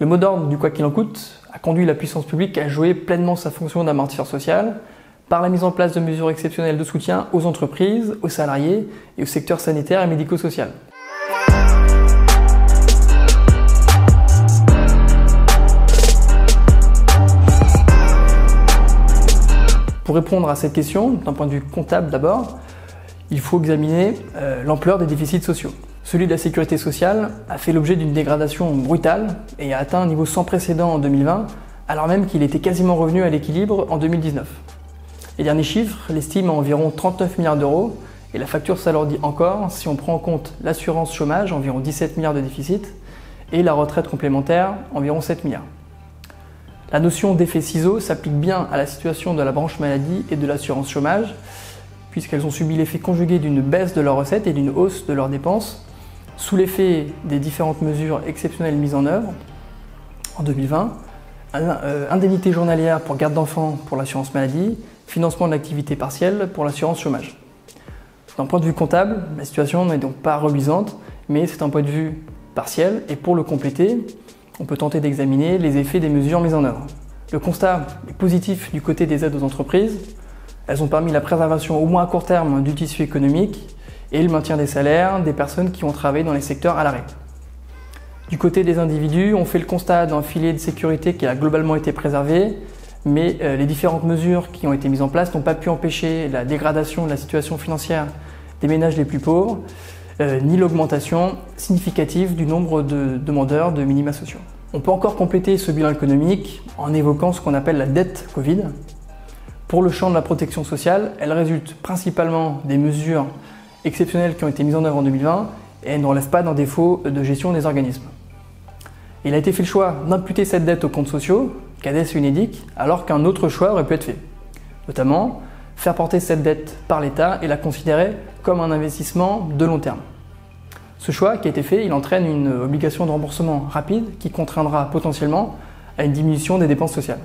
Le mot d'ordre du quoi qu'il en coûte a conduit la puissance publique à jouer pleinement sa fonction d'amortisseur social par la mise en place de mesures exceptionnelles de soutien aux entreprises, aux salariés et au secteur sanitaire et médico-social. Pour répondre à cette question, d'un point de vue comptable d'abord, il faut examiner l'ampleur des déficits sociaux. Celui de la sécurité sociale a fait l'objet d'une dégradation brutale et a atteint un niveau sans précédent en 2020, alors même qu'il était quasiment revenu à l'équilibre en 2019. Les derniers chiffres l'estiment à environ 39 milliards d'euros et la facture s'alourdit encore si on prend en compte l'assurance chômage, environ 17 milliards de déficit, et la retraite complémentaire, environ 7 milliards. La notion d'effet ciseau s'applique bien à la situation de la branche maladie et de l'assurance chômage, puisqu'elles ont subi l'effet conjugué d'une baisse de leurs recettes et d'une hausse de leurs dépenses, sous l'effet des différentes mesures exceptionnelles mises en œuvre en 2020, indemnité journalière pour garde d'enfants pour l'assurance maladie, financement de l'activité partielle pour l'assurance chômage. D'un point de vue comptable, la situation n'est donc pas reluisante, mais c'est un point de vue partiel, et pour le compléter, on peut tenter d'examiner les effets des mesures mises en œuvre. Le constat est positif du côté des aides aux entreprises. Elles ont permis la préservation au moins à court terme du tissu économique et le maintien des salaires des personnes qui ont travaillé dans les secteurs à l'arrêt. Du côté des individus, on fait le constat d'un filet de sécurité qui a globalement été préservé, mais les différentes mesures qui ont été mises en place n'ont pas pu empêcher la dégradation de la situation financière des ménages les plus pauvres, ni l'augmentation significative du nombre de demandeurs de minima sociaux. On peut encore compléter ce bilan économique en évoquant ce qu'on appelle la dette Covid. Pour le champ de la protection sociale, elle résulte principalement des mesures exceptionnelles qui ont été mises en œuvre en 2020 et elle ne relève pas d'un défaut de gestion des organismes. Il a été fait le choix d'imputer cette dette aux comptes sociaux, CADES et UNEDIC, alors qu'un autre choix aurait pu être fait. Notamment, faire porter cette dette par l'État et la considérer comme un investissement de long terme. Ce choix qui a été fait, il entraîne une obligation de remboursement rapide qui contraindra potentiellement à une diminution des dépenses sociales.